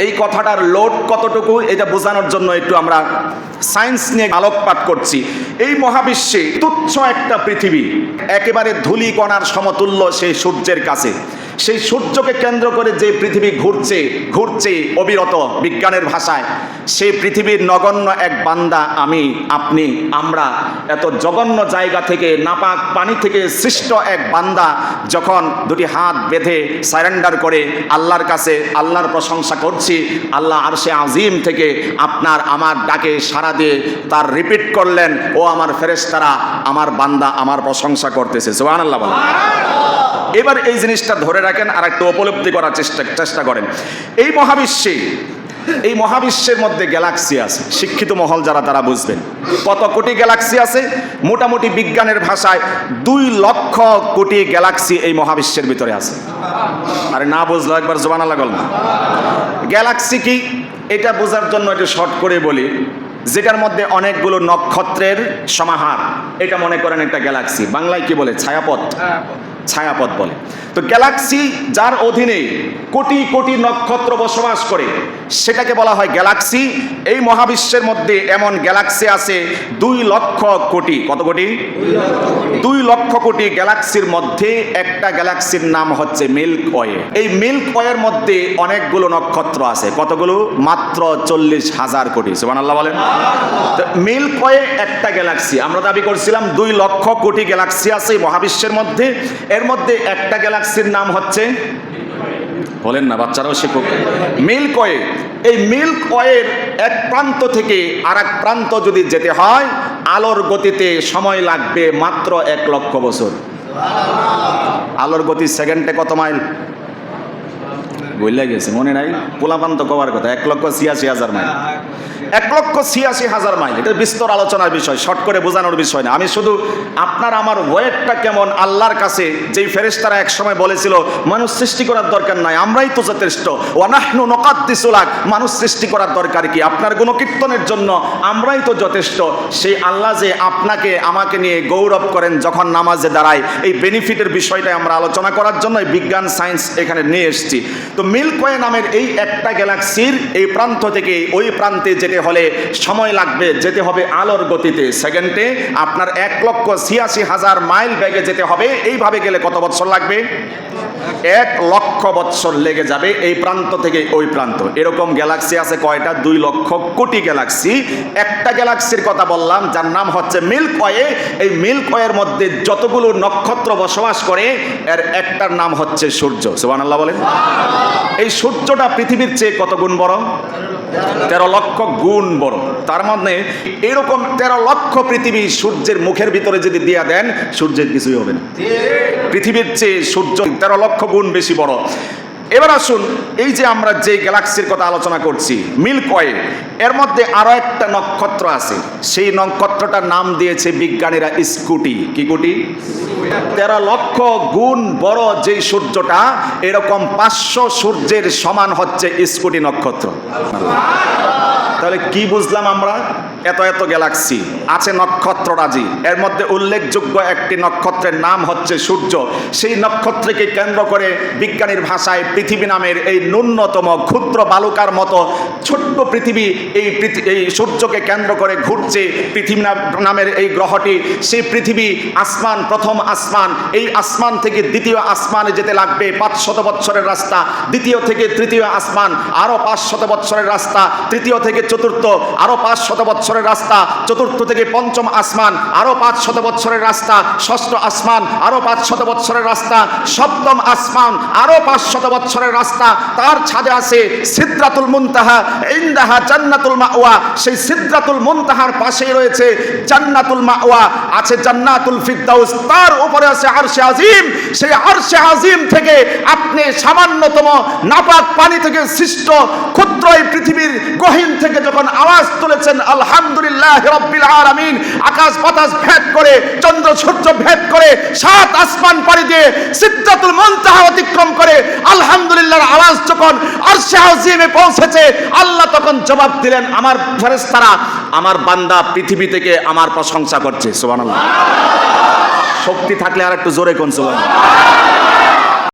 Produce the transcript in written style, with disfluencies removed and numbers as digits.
এই কথাটার লোড কতটুকু এটা বোঝানোর জন্য একটু আমরা সায়েন্স নিয়ে আলোকপাত করছি। এই মহাবিশ্বে তুচ্ছ একটা পৃথিবী, একেবারে ধূলিকণার সমতুল্য সেই সূর্যের কাছে। সেই সূর্যকে কেন্দ্র করে যে পৃথিবী ঘুরছে অবিরত, বিজ্ঞানের ভাষায় সেই পৃথিবীর নগণ্য এক বান্দা, আমি, আপনি, আমরা এত জঘন্য জায়গা থেকে, নাপাক পানি থেকে সৃষ্ট এক বান্দা যখন দুটি হাত বেঁধে সারেন্ডার করে আল্লাহর কাছে আল্লাহর প্রশংসা করছি, আল্লাহ আরশে আজিম থেকে আপনার আমার ডাকে সাড়া দিয়ে তার রিপিট করলেন, ও আমার ফেরেশতারা, আমার বান্দা আমার প্রশংসা করতেছে। সুবহানাল্লাহ বলেন। এবার এই জিনিসটা ধরে রাখেন আর একটু উপলব্ধি করার চেষ্টা করেন। এই মহাবিশ্বের মধ্যে গ্যালাক্সি আছে। শিক্ষিত মহল যারা তারা বুঝবেন কত কোটি গ্যালাক্সি আছে। মোটামুটি বিজ্ঞানের ভাষায় 2 লক্ষ কোটি গ্যালাক্সি এই মহাবিশ্বের ভিতরে আছে। আরে না বুঝলো একবার সুবহানাল্লাহ বলুন। গ্যালাক্সি কি এটা বোঝার জন্য একটু শর্ট করে বলি, যেটার মধ্যে অনেকগুলো নক্ষত্রের সমাহার, এটা মনে করেন একটা গ্যালাক্সি। বাংলায় কি বলে? ছায়াপথ বলে। তো গ্যালাক্সি যার অধীনে কোটি কোটি নক্ষত্র বসবাস করে, সেটাকে বলা হয় গ্যালাক্সি। এই মহাবিশ্বের মধ্যে এমন গ্যালাক্সি আছে 2 লক্ষ কোটি। কত কোটি? 2 লক্ষ কোটি গ্যালাক্সির মধ্যে একটা গ্যালাক্সির নাম হচ্ছে মিল্ক ওয়ে। এই মিল্ক ওয়ের মধ্যে অনেকগুলো নক্ষত্র আছে। কতগুলো? মাত্র 40,000 কোটি। সুবহানাল্লাহ বলেন। তো মিল্ক ওয়ে একটা গ্যালাক্সি। আমরা দাবি করছিলাম 2 লক্ষ কোটি গ্যালাক্সি আছে এই মহাবিশ্বের মধ্যে। এর মধ্যে একটা গ্যালাক্সির নাম হচ্ছে, বলেন না বাচ্চারাও শিখুক, মিল্ক ওয়ে। এই মিল্ক ওয়ের এক প্রান্ত থেকে আর এক প্রান্ত যদি যেতে হয়, আলোর গতিতে সময় লাগবে মাত্র 1 লক্ষ বছর। আলোর গতি সেকেন্ডে কত মাইল? বইলা গেছে, মনে নাই? পোলাপান্ত কবার কথা, 1,86,000 মাইল। 1,86,000 মাইল। এটা বিস্তর আলোচনার বিষয়, শর্ট করে বোঝানোর বিষয় না। আমি শুধু আপনার আমার ওয়েটটা কেমন আল্লাহর কাছে, যেই ফেরেশতারা এক সময় বলেছিল মানুষ সৃষ্টি করার দরকার নাই, আমরাই তো যথেষ্ট, ওয়া নাহনু নুকাদ্দিসু লাক, মানুষ সৃষ্টি করার দরকার কি, আপনার গুণকীর্তনের জন্য আমরাই তো যথেষ্ট। সেই আল্লাহ যে আপনাকে আমাকে নিয়ে গৌরব করেন যখন নামাজে দাঁড়ায়, এই বেনিফিটের বিষয়টা আমরা আলোচনা করার জন্য বিজ্ঞান সায়েন্স এখানে নিয়ে এসেছি। তো মিল্ক ওয়ে নামের এই একটা গ্যালাক্সির এই প্রান্ত থেকে ওই প্রান্তে যেতে হলে সময় লাগবে, যেতে হবে আলোর গতিতে সেকেন্ডে আপনার 1,86,000 মাইল বেগে যেতে হবে। এইভাবে গেলে কত বছর লাগবে? 1 লক্ষ বছর লেগে যাবে এই প্রান্ত থেকে ওই প্রান্ত। এরকম গ্যালাক্সি আছে কয়টা? 2 লক্ষ কোটি গ্যালাক্সি। একটা গ্যালাক্সির কথা বললাম যার নাম হচ্ছে মিল্ক ওয়ে। এই মিল্ক ওয়ের মধ্যে যতগুলো নক্ষত্র বসবাস করে, এর একটার নাম হচ্ছে সূর্য। সুবহানাল্লাহ বলেন। এই সূর্যটা পৃথিবীর চেয়ে কত গুণ বড়? 13 লক্ষ গুণ বড়। তার মানে এরকম 13 লক্ষ পৃথিবী সূর্যের মুখের ভিতরে যদি দিয়া দেন, সূর্যের কিছুই হবে না। পৃথিবীর চেয়ে সূর্য 13 লক্ষ গুণ বেশি বড়। এবার আসুন, এই যে আমরা যে গ্যালাক্সির কথা আলোচনা করছি মিল্ক ওয়ে, এর মধ্যে আরো একটা নক্ষত্র আছে। সেই নক্ষত্রটার নাম দিয়েছে বিজ্ঞানীরা স্কুটি। কি কোটি? 13 লক্ষ গুণ বড় যেই সূর্যটা, এরকম 500 সূর্যের সমান হচ্ছে স্কুটি নক্ষত্র। তাহলে কি বুঝলাম আমরা? এত এত গ্যালাক্সি আছে, নক্ষত্ররাজি। এর মধ্যে উল্লেখযোগ্য একটি নক্ষত্রের নাম হচ্ছে সূর্য। সেই নক্ষত্রকে কেন্দ্র করে বিজ্ঞানীর ভাষায় পৃথিবী নামের এই ন্যূনতম ক্ষুদ্র বালুকার মতো ছোট্ট পৃথিবী, এই সূর্যকে কেন্দ্র করে ঘুরছে পৃথিবী নামের এই গ্রহটি। সেই পৃথিবী আসমান, প্রথম আসমান, এই আসমান থেকে দ্বিতীয় আসমানে যেতে লাগবে 500 বছরের রাস্তা। দ্বিতীয় থেকে তৃতীয় আসমান আরো 500 বছরের রাস্তা। তৃতীয় থেকে চতুর্থ আরো 500 বছরের রাস্তা। চতুর্থ থেকে পঞ্চম আসমান আরো 500 বছরের রাস্তা। ষষ্ঠ আসমান আরো 500 বছরের রাস্তা। সপ্তম আসমান আরো 500 বছরের রাস্তা। তার ছাদে আছে সিদরাতুল মুনতাহা, ইনদাহা জান্নাতুল মাওয়া। সেই সিদরাতুল মুনতাহার পাশেই রয়েছে জান্নাতুল মাওয়া, আছে জান্নাতুল ফিরদাউস। তার উপরে আছে আরশে আজিম। সেই আরশে আজিম থেকে আপনি সামান্যতম নাপাক পানি থেকে সৃষ্ট ক্ষুদ্র এই পৃথিবীর গহীন থেকে যখন আওয়াজ তুলেছেন আলহামদুলিল্লাহ রাব্বিল আলামিন, আকাশ বাতাস ভেদ করে, চন্দ্র সূর্য ভেদ করে, 7 আসমান পাড়ি দিয়ে সিদরাতুল মুনতাহা অতিক্রম করে আলহামদুলিল্লাহর আওয়াজ যখন আরশে আজিমে পৌঁছেছে, আল্লাহ তখন জবাব দিলেন, আমার ফেরেশতারা, আমার বান্দা পৃথিবী থেকে আমার প্রশংসা করছে। সুবহানাল্লাহ। শক্তি থাকলে আর একটু জোরে কোন সুবহানাল্লাহ।